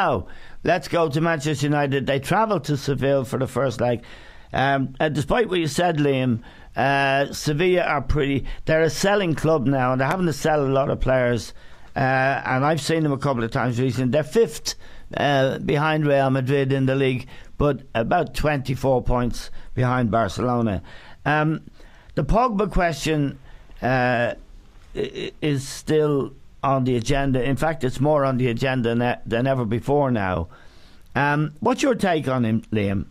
Now, let's go to Manchester United. They travelled to Seville for the first leg. Despite what you said, Liam, Sevilla are they're a selling club now, and they're having to sell a lot of players. And I've seen them a couple of times recently. They're fifth behind Real Madrid in the league, but about 24 points behind Barcelona. The Pogba question is still on the agenda. In fact, it's more on the agenda than ever before now. What's your take on him, Liam?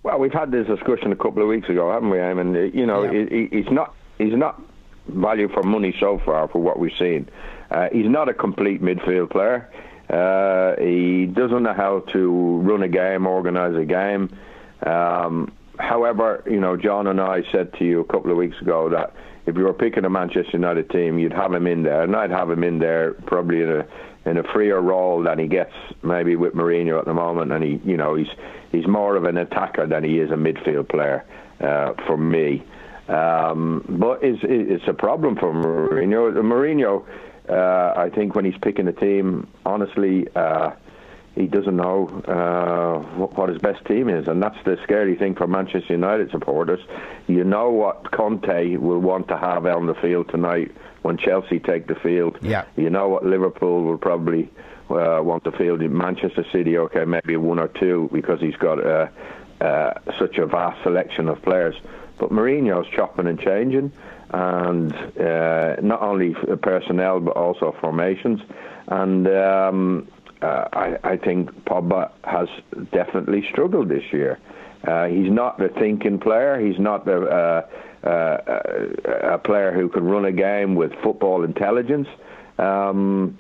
Well, we've had this discussion a couple of weeks ago, haven't we, Eamon? You know, he's not value for money so far for what we've seen. He's not a complete midfield player. He doesn't know how to run a game, organise a game. However, you know, John and I said to you a couple of weeks ago that if you were picking a Manchester United team, you'd have him in there, and I'd have him in there probably in a freer role than he gets maybe with Mourinho at the moment. And he's more of an attacker than he is a midfield player for me. But it's a problem for Mourinho. Mourinho, I think when he's picking a team, honestly, he doesn't know what his best team is, and that's the scary thing for Manchester United supporters. You know what Conte will want to have on the field tonight when Chelsea take the field. Yeah. You know what Liverpool will probably want to field in Manchester City. Okay, maybe one or two because he's got such a vast selection of players. But Mourinho's chopping and changing, and not only personnel but also formations. And I think Pogba has definitely struggled this year. He's not the thinking player. He's not a player who can run a game with football intelligence. And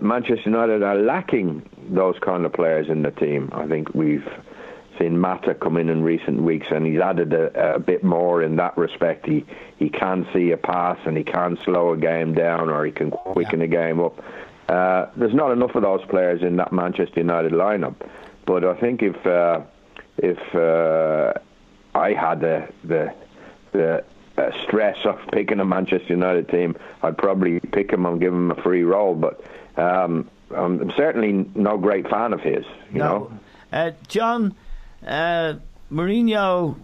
Manchester United are lacking those kind of players in the team. I think we've seen Mata come in recent weeks, and he's added a bit more in that respect. He can see a pass, and he can slow a game down, or he can quicken a game up. There's not enough of those players in that Manchester United lineup. But I think if I had the stress of picking a Manchester United team, I'd probably pick him and give him a free roll. But I'm certainly no great fan of his. You know, John. Mourinho,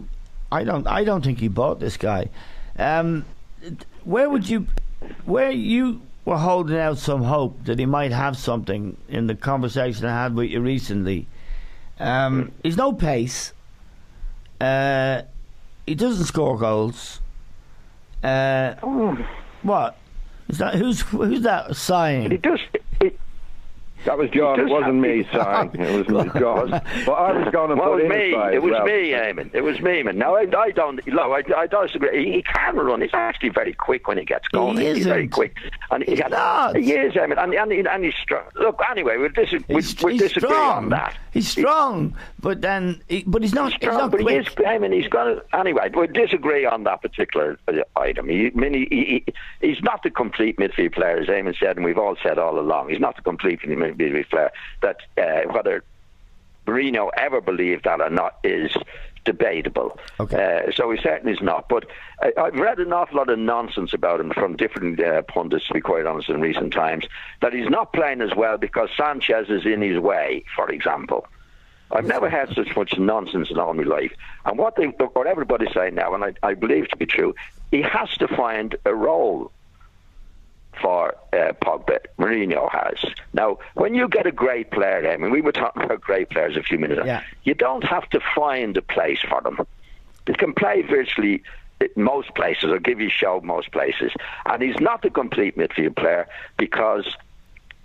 I don't think he bought this guy. Where you were holding out some hope that he might have something in the conversation I had with you recently. He's no pace. He doesn't score goals. What is that? Who's that sighing? He does. That was John. It wasn't me, sighing. It was John. But I was going to put in a side. It was me, Eamon. It was me, man. No, I don't. Look, I don't disagree. He can run. He's actually very quick when he gets going. He's very quick, and he is, Eamon. And he's strong. Look, anyway, we'll disagree on that. He's strong, but he's not. He's not but quick. He is. Eamon, he's going to. Anyway, we'll disagree on that particular item. He's not the complete midfield player, as Eamon said, and we've all said all along. He's not the complete midfield player. That whether Mourinho ever believed that or not is debatable. Okay. So he certainly is not. But I've read an awful lot of nonsense about him from different pundits, to be quite honest, in recent times, that he's not playing as well because Sanchez is in his way, for example. I've never heard such much nonsense in all my life. And what everybody's saying now, and I believe to be true, he has to find a role for Pogba. Mourinho has. Now, when you get a great player, I mean, we were talking about great players a few minutes ago. Yeah. You don't have to find a place for them. They can play virtually most places, or give you a show most places. And he's not the complete midfield player because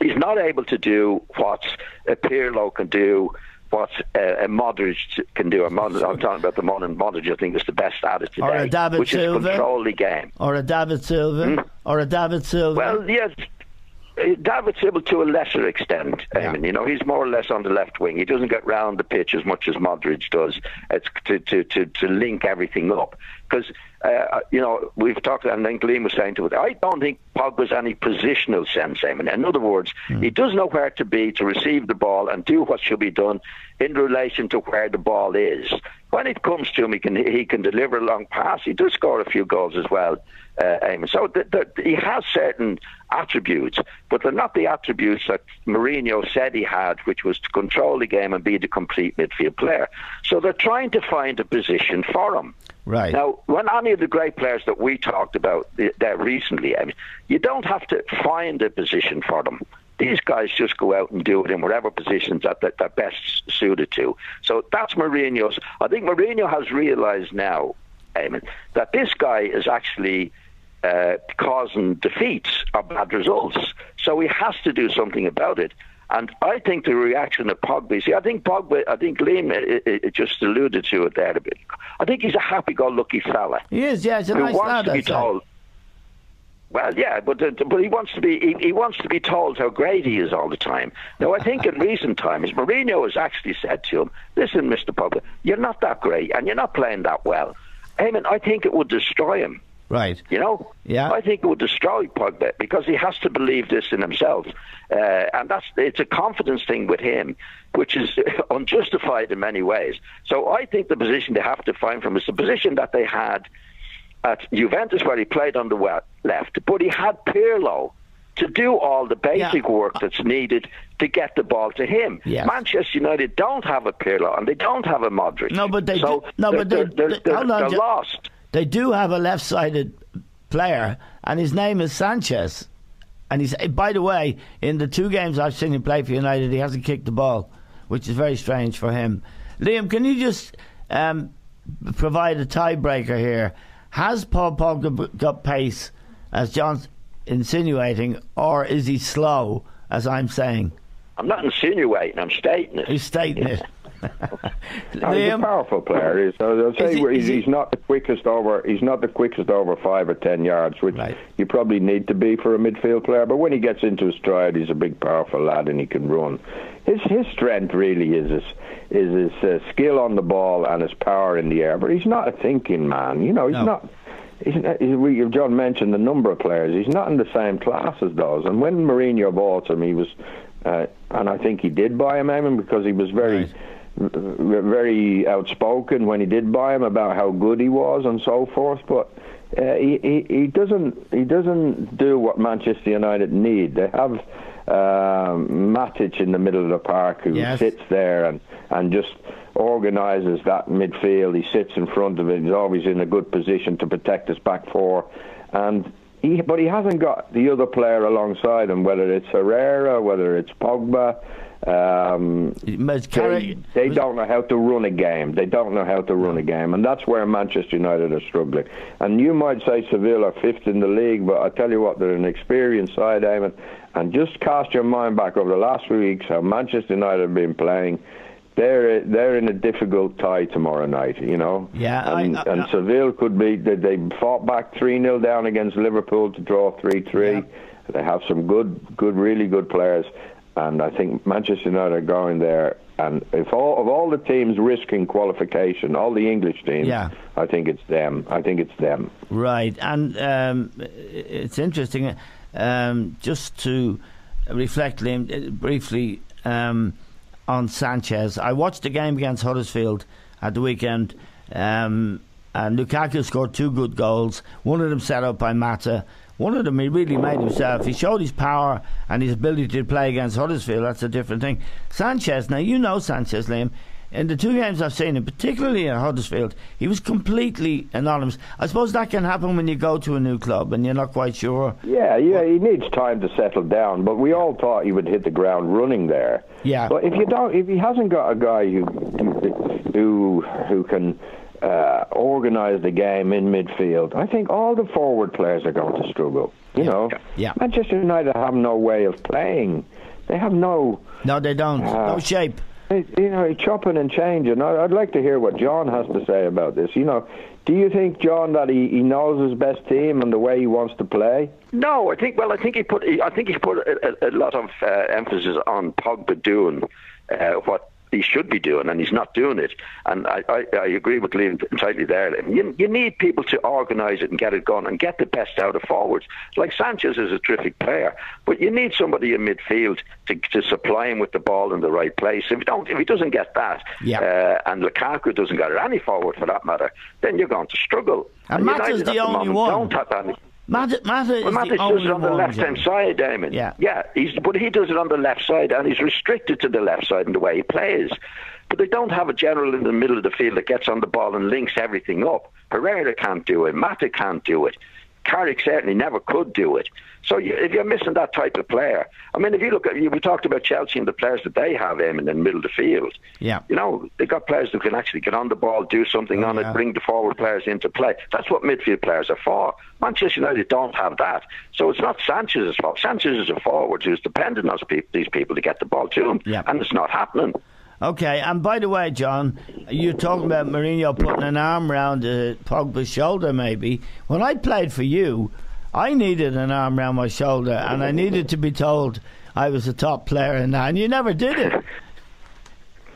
he's not able to do what a Pirlo can do, what a Modric can do. I'm talking about the modern Modric. I think is the best at it today, or a David which Silva, is control the game. Or a David Silva, or a David Silva. Well, yes, David Silva to a lesser extent. Yeah. I mean, he's more or less on the left wing. He doesn't get round the pitch as much as Modric does. It's to link everything up. Because, we've talked, and then Gleam was saying to it, I don't think Pogba's any positional sense, Eamon. In other words, he does know where to be to receive the ball and do what should be done in relation to where the ball is. when it comes to him, he can deliver a long pass. He does score a few goals as well, Eamon. So he has certain attributes, but they're not the attributes that Mourinho said he had, which was to control the game and be the complete midfield player. So they're trying to find a position for him. Right. Now, when any of the great players that we talked about there recently, I mean, you don't have to find a position for them. These guys just go out and do it in whatever positions that they're best suited to. So that's Mourinho's. I think Mourinho has realised now, Eamon, that this guy is actually causing defeats or bad results. So he has to do something about it. And I think the reaction of Pogba, I think Liam just alluded to it there a bit. I think he's a happy-go-lucky fella. He is, yeah, he's a nice lad, to be told. Well, yeah, but he wants to be told how great he is all the time. Now, I think in recent times, Mourinho has actually said to him, "Listen, Mr. Pogba, you're not that great, and you're not playing that well." Eamon, I think it would destroy him. Right. You know? Yeah. I think it would destroy Pogba because he has to believe this in himself. And it's a confidence thing with him, which is unjustified in many ways. So I think the position they have to find from is the position that they had at Juventus, where he played on the left, but he had Pirlo to do all the basic work that's needed to get the ball to him. Yes. Manchester United don't have a Pirlo and they don't have a Modric. No, but they're lost. They do have a left-sided player, and his name is Sanchez. And he's, by the way, in the 2 games I've seen him play for United, he hasn't kicked the ball, which is very strange for him. Liam, can you just provide a tiebreaker here? Has Paul Pogba got pace, as John's insinuating, or is he slow, as I'm saying? I'm not insinuating, I'm stating it. He's stating it. He's a powerful player. He's not the quickest over. He's not the quickest over 5 or 10 yards, which you probably need to be for a midfield player. But when he gets into his stride, he's a big, powerful lad, and he can run. His strength really is his skill on the ball and his power in the air. But he's not a thinking man. You know, he's not. John mentioned the number of players. He's not in the same class as those. And when Mourinho bought him, he was, and I think he did buy him, Eamon, because he was very outspoken when he did buy him about how good he was and so forth. But he doesn't do what Manchester United need. They have Matic in the middle of the park who sits there and just organises that midfield. He sits in front of it. He's always in a good position to protect his back four, but he hasn't got the other player alongside him, whether it's Herrera, whether it's Pogba. They don't know how to run a game. They don't know how to run a game, and that's where Manchester United are struggling. And you might say Seville are 5th in the league, but I tell you what, they're an experienced side, Eamon. And just cast your mind back over the last few weeks how Manchester United have been playing. They're in a difficult tie tomorrow night, you know. Yeah, and Seville could be. They fought back 3-0 down against Liverpool to draw 3-3. Yeah. They have some really good players. And I think Manchester United are going there. And if all the teams risking qualification, all the English teams, I think it's them. Right. And it's interesting, just to reflect, Liam, briefly on Sanchez. I watched the game against Huddersfield at the weekend, and Lukaku scored 2 good goals. One of them set up by Mata. One of them he really made himself. He showed his power and his ability to play against Huddersfield. That's a different thing. Sanchez, now you know Sanchez, Liam. In the 2 games I've seen him, particularly at Huddersfield, he was completely anonymous. I suppose that can happen when you go to a new club and you're not quite sure. Yeah, he needs time to settle down. But we all thought he would hit the ground running there. Yeah. But if he hasn't got a guy who can organise the game in midfield, I think all the forward players are going to struggle. You know, Manchester United have no way of playing. They have no. No, they don't. No shape. Chopping and changing. I'd like to hear what John has to say about this. You know, do you think, John, that he knows his best team and the way he wants to play? No, I think he put a lot of emphasis on Pogba doing what he should be doing, and he's not doing it. And I agree with Liam entirely there. You need people to organise it and get it going and get the best out of forwards. Like Sanchez is a terrific player, but you need somebody in midfield to supply him with the ball in the right place. If he doesn't get that, and Lukaku doesn't get it, any forward for that matter, then you're going to struggle. And Mata's the only one. Don't have any. Mata is Matic the only does it on the left-hand side, Damon. Yeah. But he does it on the left side, and he's restricted to the left side in the way he plays. But they don't have a general in the middle of the field that gets on the ball and links everything up. Pereira can't do it. Matic can't do it. Carrick certainly never could do it. So if you're missing that type of player, I mean, if you look at, we talked about Chelsea and the players that they have in the middle of the field. Yeah. You know, they've got players who can actually get on the ball, do something on it, bring the forward players into play. That's what midfield players are for. Manchester United don't have that. So it's not Sanchez's fault. Sanchez is a forward who's dependent on these people to get the ball to him. Yeah. And it's not happening. Okay, and by the way, John, you're talking about Mourinho putting an arm around Pogba's shoulder, maybe. When I played for you, I needed an arm around my shoulder, and I needed to be told I was a top player in that, and you never did it.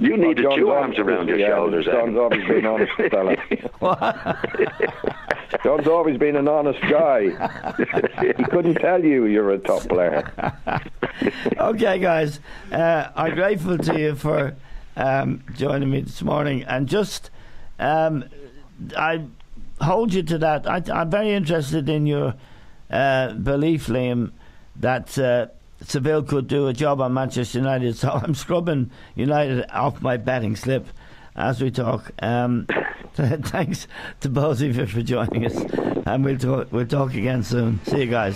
You needed two arms around your shoulders. John's always been honest, fella. John's always been an honest guy. He couldn't tell you're a top player. Okay, guys, I'm grateful to you for joining me this morning, and just I hold you to that. I'm very interested in your belief, Liam, that Seville could do a job on Manchester United, so I'm scrubbing United off my betting slip as we talk. Thanks to both of you for joining us, and we'll talk again soon. See you guys.